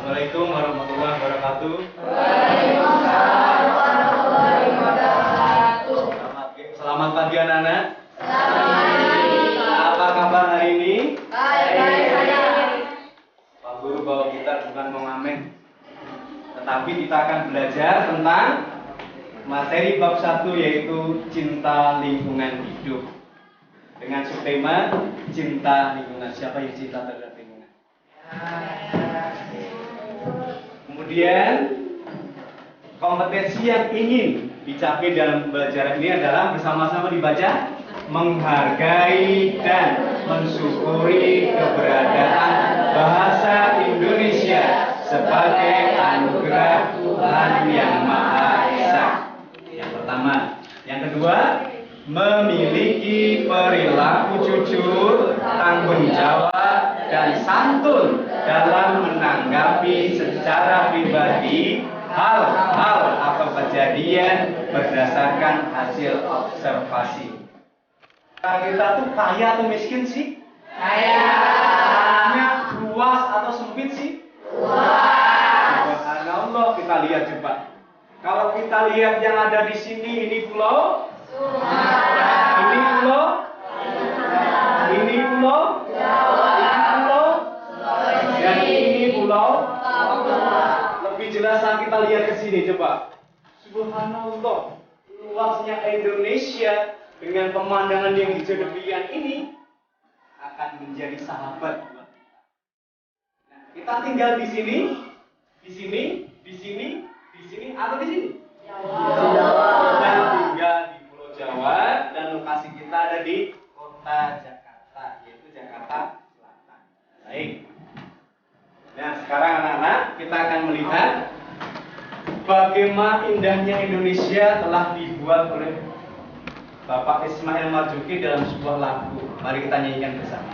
Assalamualaikum warahmatullahi wabarakatuh. Waalaikumsalam warahmatullahi wabarakatuh. Selamat pagi anak-anak. Selamat pagi. Apa kabar hari ini? Baik-baik saja. Pak Guru bawa kita bukan mau ngamen, tetapi kita akan belajar tentang materi bab 1 yaitu cinta lingkungan hidup. Dengan subtema cinta lingkungan. Siapa yang cinta terhadap lingkungan? Kemudian kompetensi yang ingin dicapai dalam pembelajaran ini adalah bersama-sama dibaca menghargai dan mensyukuri keberadaan bahasa Indonesia sebagai anugerah Tuhan yang Maha Esa. Yang pertama, yang kedua, memiliki perilaku jujur, tanggung jawab, dan santun dalam menanggapi secara pribadi hal-hal atau kejadian berdasarkan hasil observasi. Kita tuh kaya atau miskin sih? Kaya. Tanahnya luas atau sempit sih? Luas. Subhanallah, kita lihat coba. Kalau kita lihat yang ada di sini, ini pulau Sumatera. ini pulau, ini pulau, ini pulau, dan ini pulau. Lebih jelas kita lihat ke sini coba. Subhanallah, luasnya Indonesia dengan pemandangan yang hijau demikian ini akan menjadi sahabat buat kita. Nah, kita tinggal di sini, di sini, di sini, di sini, atau di sini? Kita tinggal di Pulau Jawa dan lokasi kita ada di kota Jakarta, yaitu Jakarta Selatan. Baik. Nah, sekarang anak-anak kita akan melihat bagaimana indahnya Indonesia telah dibuat oleh Bapak Ismail Marzuki dalam sebuah lagu. Mari kita nyanyikan bersama.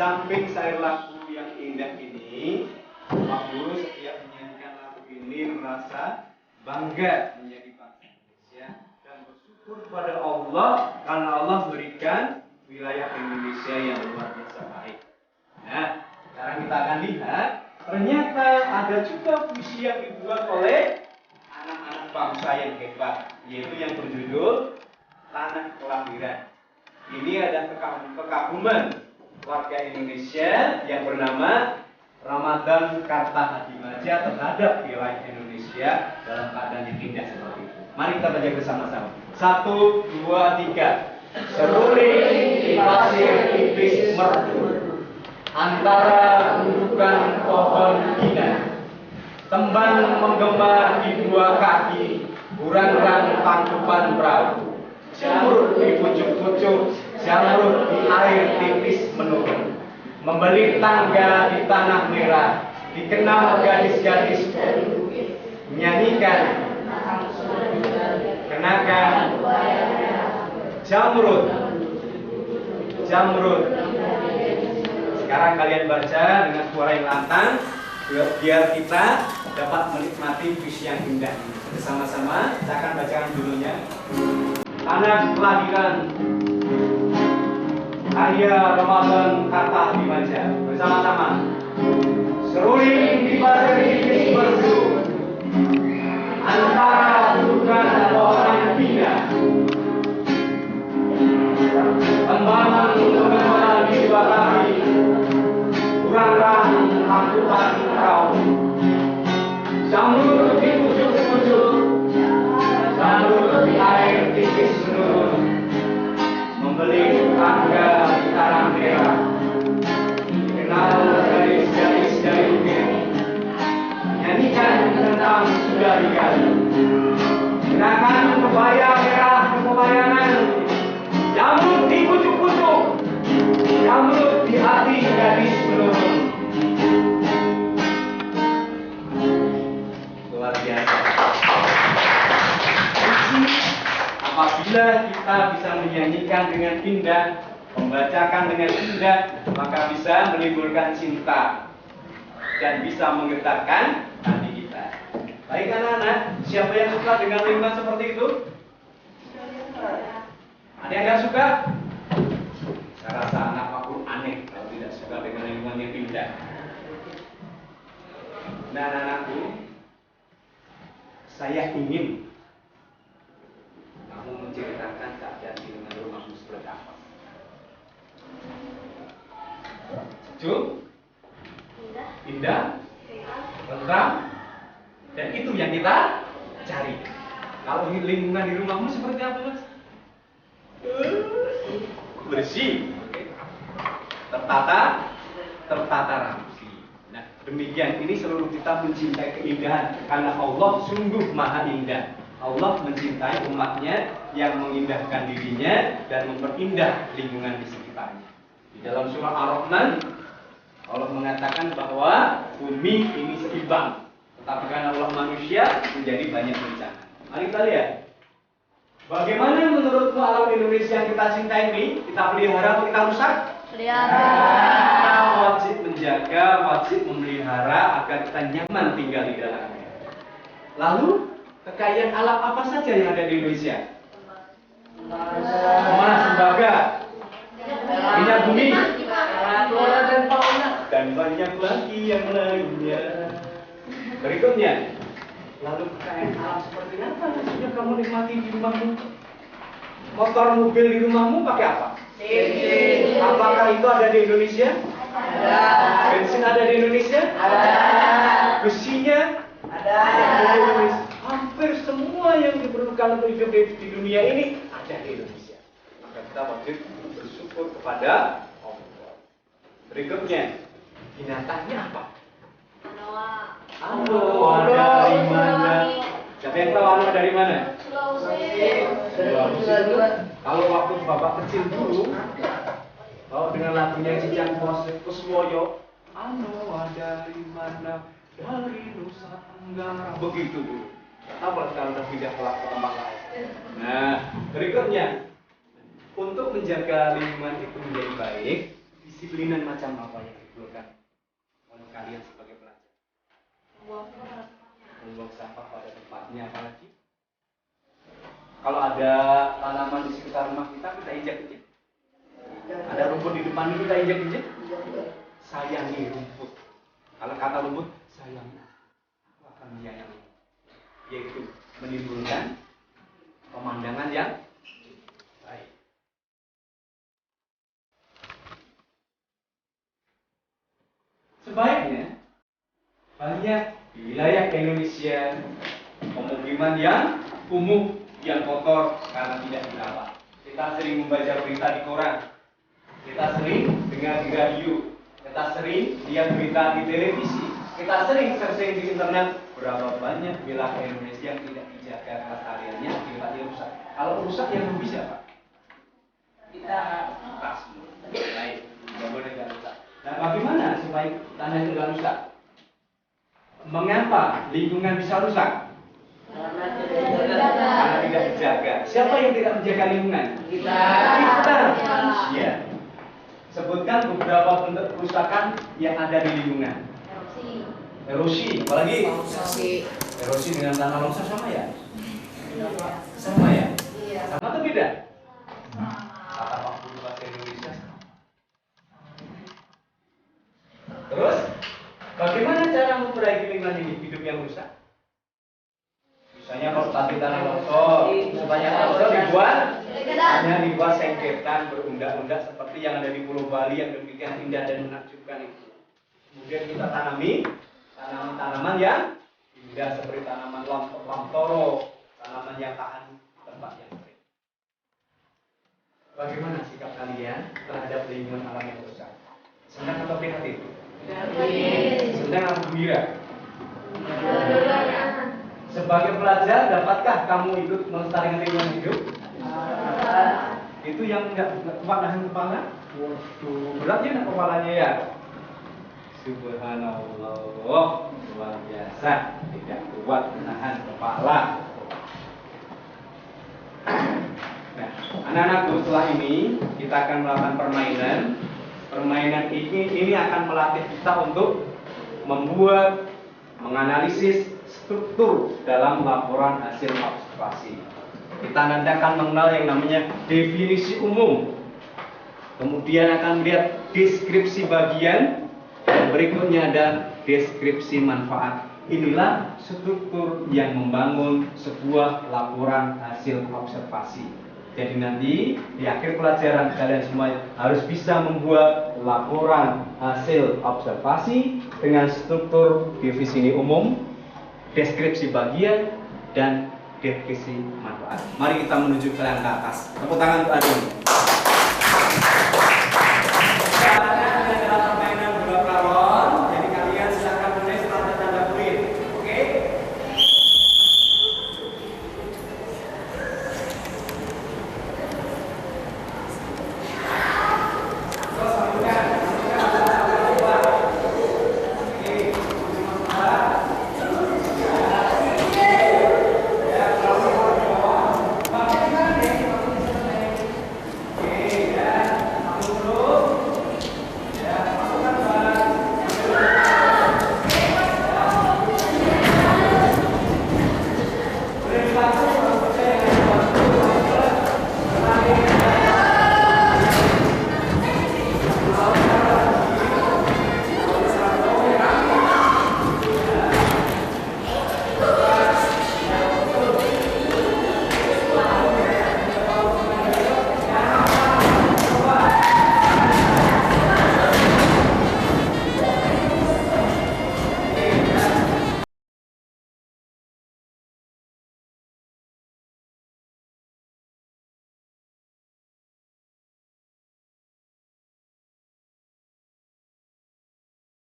Samping saya lagu yang indah ini, Pak Guru setiap menyanyikan lagu ini merasa bangga menjadi bangsa Indonesia dan bersyukur kepada Allah karena Allah berikan wilayah Indonesia yang luar biasa baik. Nah, sekarang kita akan lihat ternyata ada juga puisi yang dibuat oleh anak-anak bangsa yang hebat, yaitu yang berjudul Tanah Kelahiran. Ini ada kekaguman warga Indonesia yang bernama Ramadan Kartahadimaja terhadap wilayah Indonesia ya, dalam keadaan yang indah seperti itu. Mari kita baca bersama-sama. 1, 2, 3. Seruling di pasir tipis merdu, antara gundukan pohon bina, tembang menggema di dua kaki, burangrang tangkuban perahu, jamrut di pucuk-pucuk, jamrut di air tipis menurun, membeli tangga di tanah merah, dikenal gadis-gadis menyanyikan, kenakan jamrut, jamrut. Sekarang kalian baca dengan suara yang lantang, biar kita dapat menikmati puisi yang indah ini. Bersama-sama, saya akan bacakan judulnya. Tanah kelahiran Arya Ramadan kata Dimaja. Bersama-sama. Seruling di pasir tipis merdu, antara gundukan pohon bina, tembang menggema di dua kaki, burangrang tangkuban perahu, jamrut di pucuk-pucuk, jamrut di air tipis menurun, membeli tangga di tanah merah, dikenal gadis-gadis dari bukit, nyanyikan tentang Sudari-Gali, kenakan kebaya merah kebayangan, jamrut di pucuk-pucuk, jamrut di hati gadis menurun. Luar biasa. Apabila kita bisa menyanyikan dengan indah, membacakan dengan indah, maka bisa menimbulkan cinta dan bisa menggetarkan hati kita. Baik anak-anak, siapa yang suka dengan lingkungan seperti itu? Ada yang nggak suka? Saya rasa anak aku aneh kalau tidak suka dengan lingkungan yang indah. Nah, anak-anakku, saya ingin kamu menceritakan keadaan di lingkungan rumahmu seperti apa. Sejuk? Indah? Tentram? Dan itu yang kita cari. Kalau lingkungan di rumahmu seperti apa, Mas? Bersih, tertata rapi. Nah, demikian ini seluruh kita mencintai keindahan karena Allah sungguh maha indah. Allah mencintai umatnya yang mengindahkan dirinya dan memperindah lingkungan di sekitarnya. Di dalam surah Ar-Rahman, Allah mengatakan bahwa bumi ini seimbang, tetapi karena Allah manusia menjadi banyak bencana. Mari kita lihat. Bagaimana menurutmu alam Indonesia yang kita cintai ini? Kita pelihara atau kita rusak? Pelihara. Kita wajib menjaga, wajib memelihara agar kita nyaman tinggal di dalamnya. Lalu, kekayaan alam apa saja yang ada di Indonesia? Emas, tembaga, minyak bumi, flora dan fauna, dan banyak lagi yang lainnya. Berikutnya, lalu kekayaan alam seperti apa yang sudah kamu nikmati di rumahmu? Motor mobil di rumahmu pakai apa? Apakah itu ada di Indonesia? Ada. Bensin ada di Indonesia? Ada. Besinya? Ada. Hampir semua yang diperlukan untuk hidup di dunia ini ada di Indonesia. Maka kita wajib bersyukur kepada Allah. Berikutnya, binatangnya apa? Anoa dari mana? Siapa yang tahu Anoa dari mana? Sulawesi. Kalau waktu bapak kecil dulu, kalau dengan lagunya Cicang Kuswoyo, Anoa dari mana? Dari Nusa Tenggara. Begitu dulu. Apa sekarang udah pindah ke tempat lain? Nah, berikutnya, untuk menjaga lingkungan itu menjadi baik, disiplinan macam apa yang diperlukan oleh kalian sebagai pelajar? Membuang sampah pada tempatnya, apalagi kalau ada tanaman di sekitar rumah kita injak-injak. Ada rumput di depan kita injak-injak. Sayangi rumput. Kalau kata rumput, sayangi. Aku akan menyayangi. Yaitu menimbulkan pemandangan yang baik. Sebaiknya banyak Di wilayah Indonesia, pemukiman yang kumuh, yang kotor karena tidak dirawat. Kita sering membaca berita di koran, kita sering dengar di radio, kita sering lihat berita di televisi, kita sering searching di internet. Berapa banyak wilayah Indonesia yang tidak dijaga kelestariannya, akibatnya rusak. Kalau rusak yang rugi siapa? Kita semua. Baik, tidak boleh tidak rusak. Nah, bagaimana supaya tanah itu tidak rusak? Mengapa lingkungan bisa rusak? Karena tidak dijaga. Siapa yang tidak menjaga lingkungan? Kita manusia. Sebutkan beberapa bentuk kerusakan yang ada di lingkungan. Erosi, apalagi? Erosi dengan tanah longsor sama ya? Sama ya? Sama atau beda? Kata Pak Guru bahasa Indonesia. Terus, bagaimana cara memperbaiki lingkungan hidup yang rusak? Misalnya kalau tadi tanah longsor, supaya longsor dibuat hanya dibuat sengketan berundak-undak seperti yang ada di Pulau Bali yang demikian indah dan menakjubkan itu. Kemudian kita tanami tanaman yang indah seperti tanaman lamtoro, tanaman yang tahan tempat yang kering. Bagaimana sikap kalian terhadap lingkungan alam yang rusak? Senang atau prihatin? Senang atau gembira? Sebagai pelajar, dapatkah kamu ikut melestarikan lingkungan hidup? Itu yang nggak kuat nahan kepala? Waduh, beratnya nak kepalanya ya? Subhanallah, luar biasa, tidak kuat menahan kepala. Nah, anak-anakku, setelah ini kita akan melakukan permainan. Permainan ini akan melatih kita untuk membuat, menganalisis struktur dalam laporan hasil observasi. Kita nanti akan mengenal yang namanya definisi umum. Kemudian akan melihat deskripsi bagian. Dan berikutnya ada deskripsi manfaat. Inilah struktur yang membangun sebuah laporan hasil observasi. Jadi nanti di akhir pelajaran kalian semua harus bisa membuat laporan hasil observasi dengan struktur definisi umum, deskripsi bagian, dan deskripsi manfaat. Mari kita menuju ke atas. Tepuk tangan untuk Adi.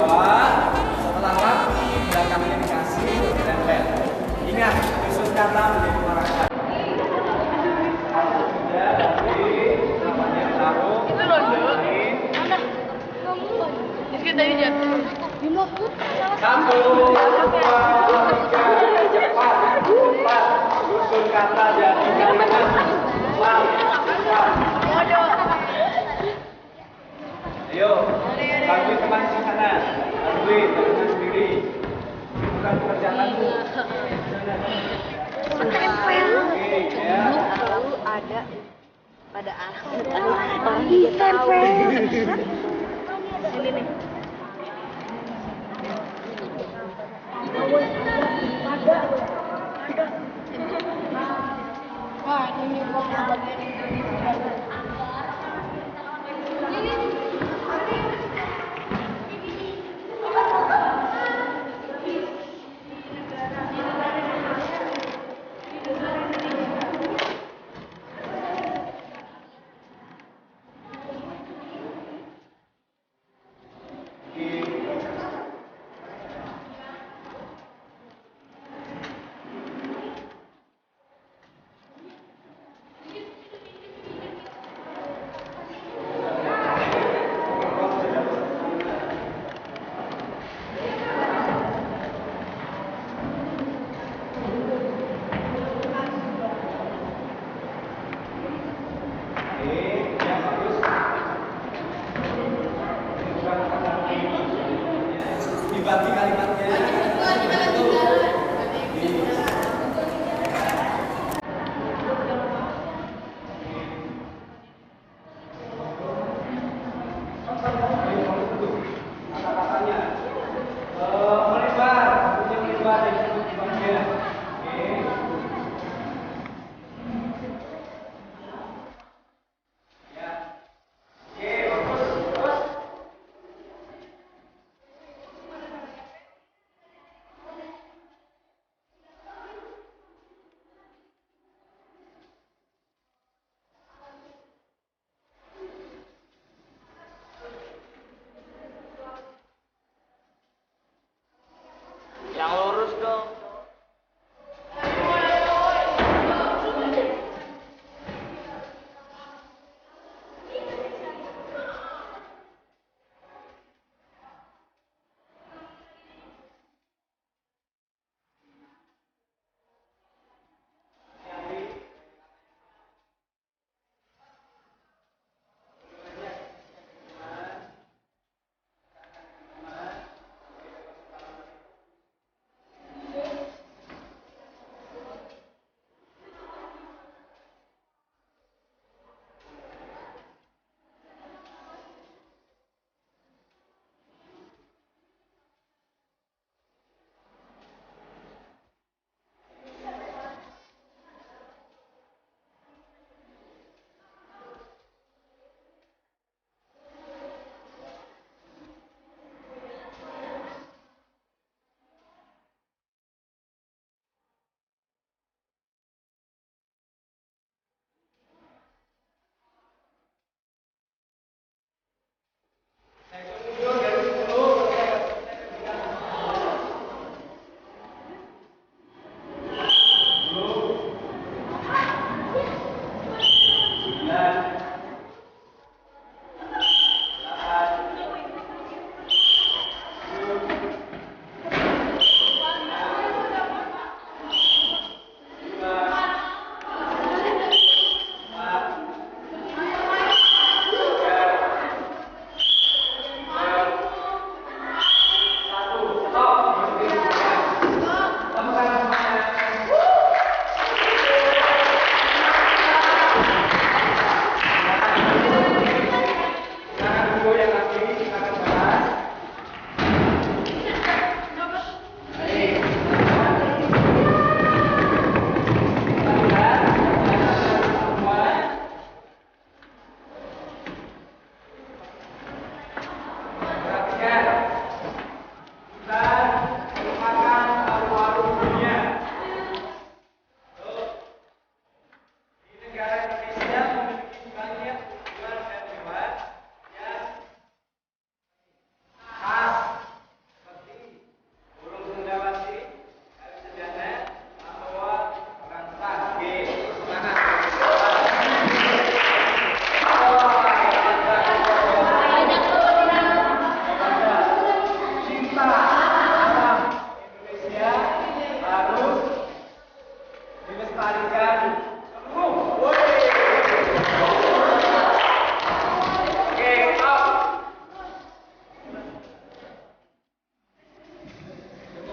Setelah rapi, belakangnya dikasih tempel. Ingat, susun kata menjadi marahkan. Ya, nanti namanya ditaruh. Itu londo. Mana? Kamu. Kita tadi jatuh. Satu, dua, tiga, cepat. Susun kata jadi kalimat. Ayo, bantu teman di sana. Bantu teman sendiri. Bukan pekerjaanmu. Oke, ya. Selalu ada pada anak orang dia tahu. Ini nih. Wah, ini bagian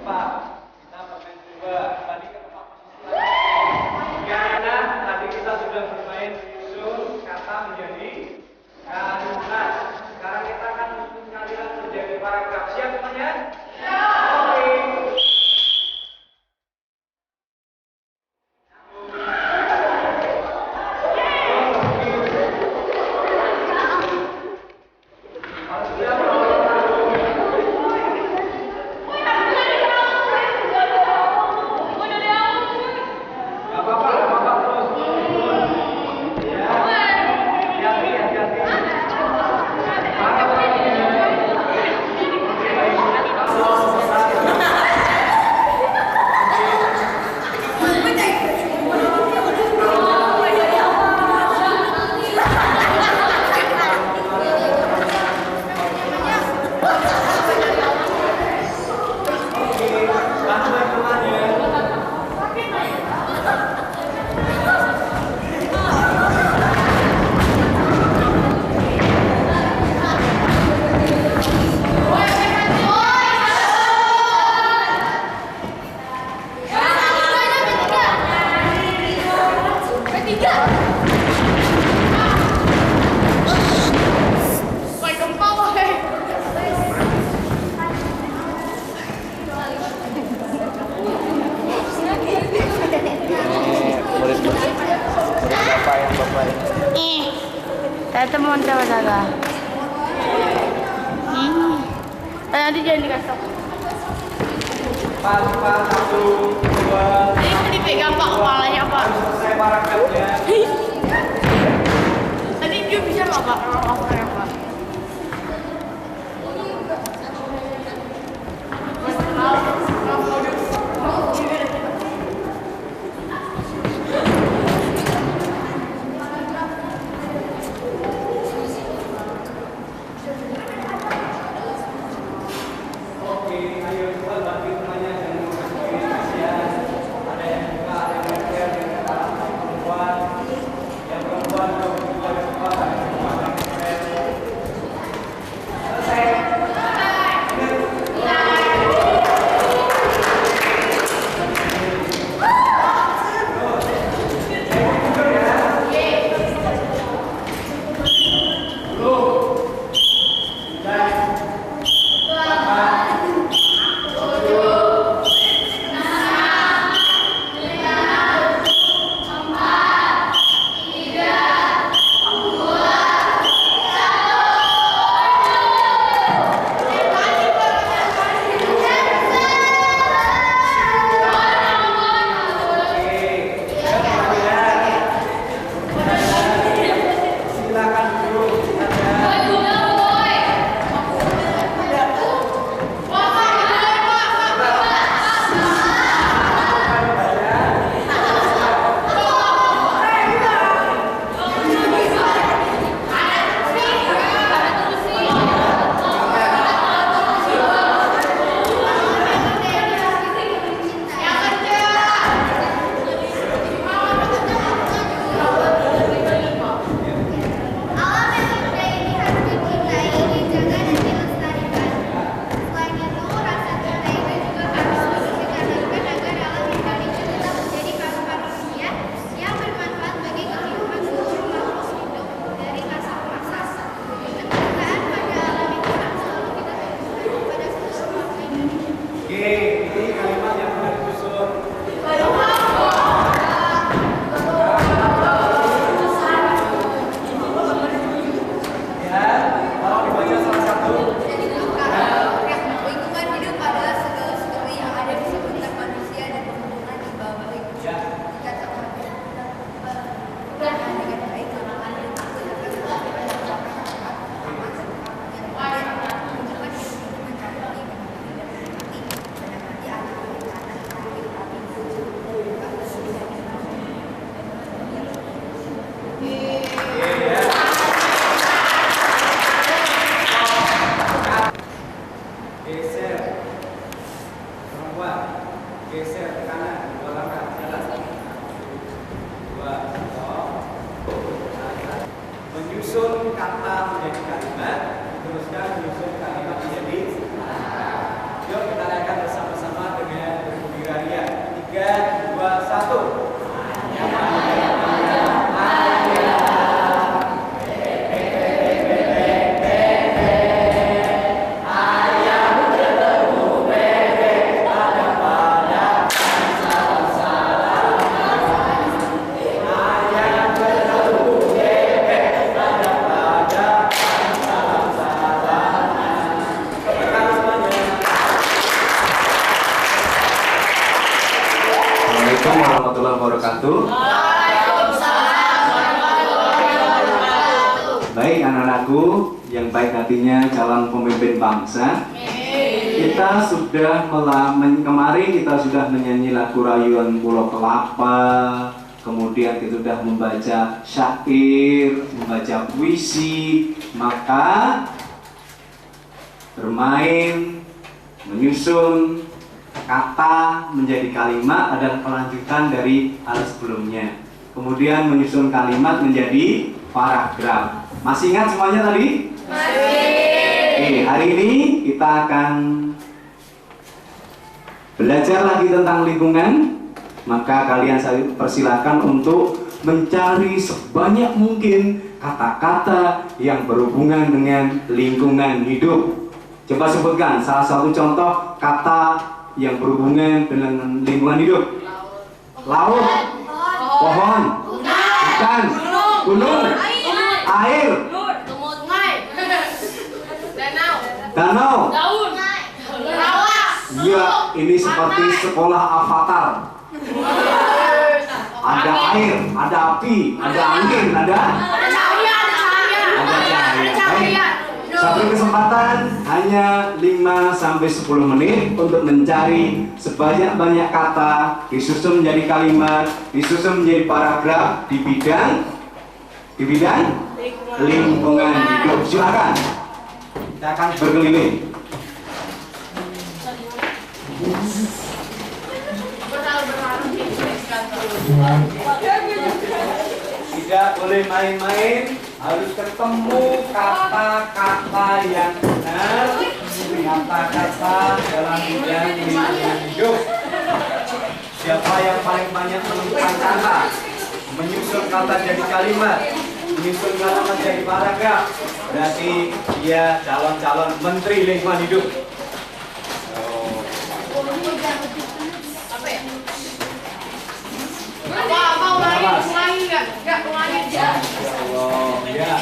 Pak. Kita bermain coba. Tadi ke tempat posisi lagi. Karena tadi kita sudah bermain susun kata menjadi kalimat. Sekarang kita akan menyusun kalimat menjadi paragraf. Siap semuanya? Oke. Saya temuan saudara. Nanti jangan dikasih. Pak, 1, 2. Ini dipegang Pak kepalanya Pak. Selesai paragrafnya. Tadi dia bisa nggak Pak? Apa-apa Pak? Menyusun kata menjadi kalimat, teruskan menyusun kalimat menjadi kata. Yuk kita lihat bersama-sama. Assalamualaikum warahmatullahi wabarakatuh. Baik anak-anakku yang baik hatinya calon pemimpin bangsa. Kita sudah kemarin kita sudah menyanyi lagu Rayuan Pulau Kelapa. Kemudian kita sudah membaca syair, membaca puisi. Maka bermain, menyusun kata menjadi kalimat adalah kelanjutan dari hal sebelumnya. Kemudian menyusun kalimat menjadi paragraf. Masih ingat semuanya tadi? Masih. Oke, hari ini kita akan belajar lagi tentang lingkungan. Maka kalian saya persilakan untuk mencari sebanyak mungkin kata-kata yang berhubungan dengan lingkungan hidup. Coba sebutkan salah satu contoh kata yang berhubungan dengan lingkungan hidup. Laut, pohon, hutan, gunung, air, danau. Ya, ini seperti sekolah Avatar. Ada air, ada api, ada angin, ada cahaya. Satu kesempatan hanya 5-10 menit untuk mencari sebanyak-banyak kata, disusun menjadi kalimat, disusun menjadi paragraf di bidang lingkungan hidup. Silakan. Kita akan berkeliling. Tidak boleh main-main, harus ketemu kata-kata yang benar, kata-kata dalam bidang lingkungan hidup. Siapa yang paling banyak menemukan kata, menyusun kata jadi kalimat, menyusun kalimat jadi paragraf, berarti dia calon-calon menteri lingkungan hidup. Ya,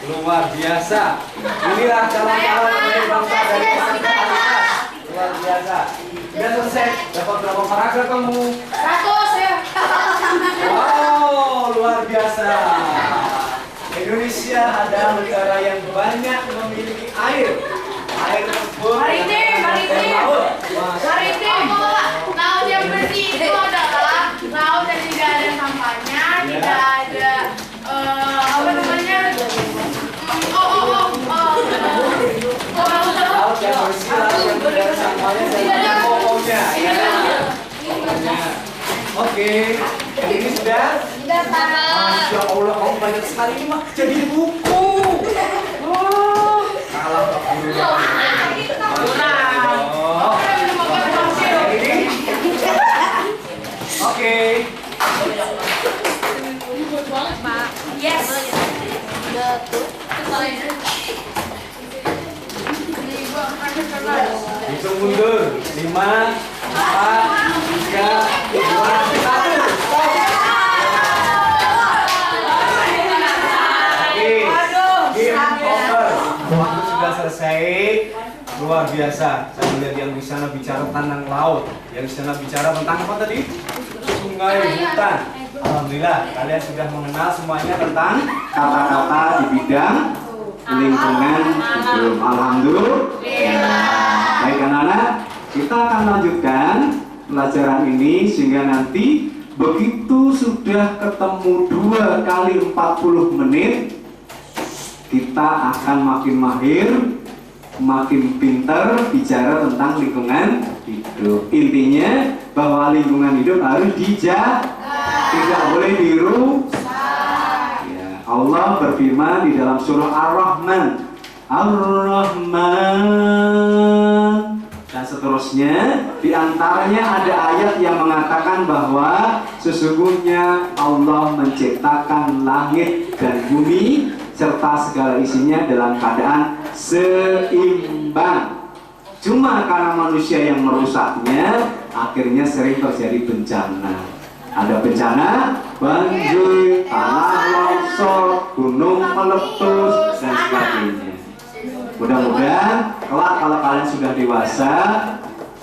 luar biasa. Inilah calon-calon pemimpin bangsa dari masyarakat. Luar biasa. Sudah selesai. Dapat berapa paragraf kamu? 100 ya. Wow, luar biasa. Indonesia adalah negara yang banyak memiliki air. Air tersebut laut. Laut yang bersih itu adalah laut yang tidak ada sampahnya, tidak ada apa namanya? Laut yang bersih, laut yang tidak ada sampahnya dan ada pokoknya. Oke, ini sudah? Sudah, Pak. Masya Allah, kamu banyak sekali ini mah jadi buku. Oh, kalah Pak Guru. Oke. Yes. Hitung mundur. 5, 4, 3, 2, 1. Waktu sudah selesai. Luar biasa. Saya melihat yang di sana bicara tentang laut, yang di sana bicara tentang apa tadi? Sungai, hutan. Alhamdulillah, kalian sudah mengenal semuanya tentang kata-kata di bidang lingkungan hidup. Alhamdulillah. Baik anak-anak, kita akan lanjutkan pelajaran ini sehingga nanti begitu sudah ketemu 2 kali 40 menit, kita akan makin mahir, makin pintar bicara tentang lingkungan hidup. Intinya bahwa lingkungan hidup harus dijaga, tidak boleh dirusak. Ya, Allah berfirman di dalam surah Ar-Rahman, dan seterusnya. Di antaranya ada ayat yang mengatakan bahwa sesungguhnya Allah menciptakan langit dan bumi serta segala isinya dalam keadaan seimbang. Cuma karena manusia yang merusaknya, akhirnya sering terjadi bencana. Ada bencana, banjir, tanah longsor, gunung meletus, dan sebagainya. Mudah-mudahan kelak kalau kalian sudah dewasa,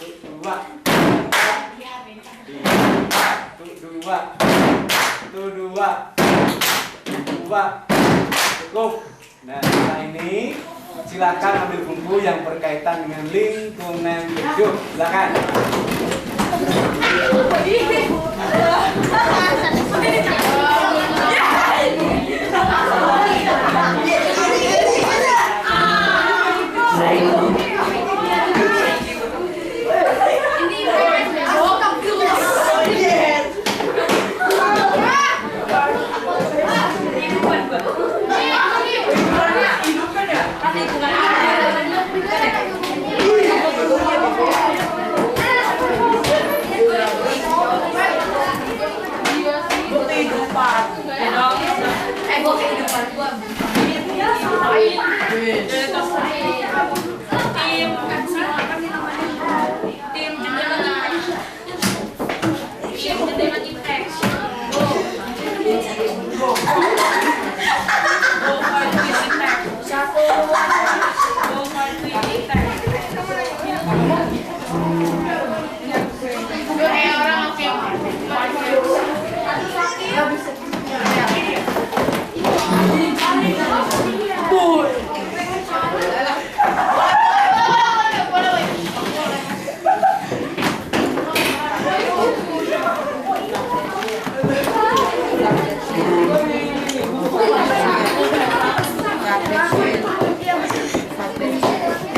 dua. Dua. Cukup. Nah, setelah ini silakan ambil bumbu yang berkaitan dengan lingkungan hidup. Silakan.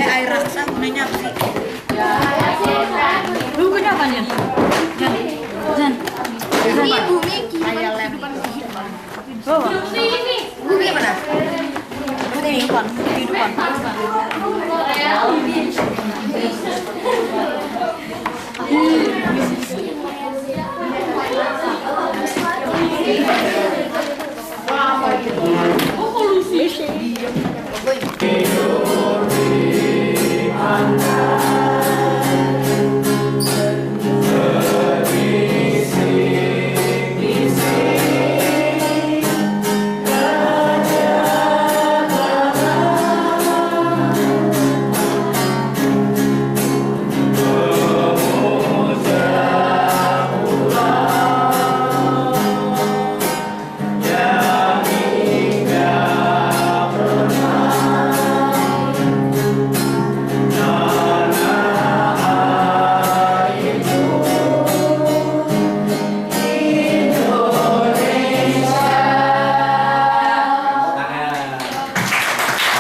Air raksa gunanya apa sih? Bukunya apa nih? Jan. Ini bumi kayak lem. Bawa. Bumi mana? Bumi ini kan, kehidupan.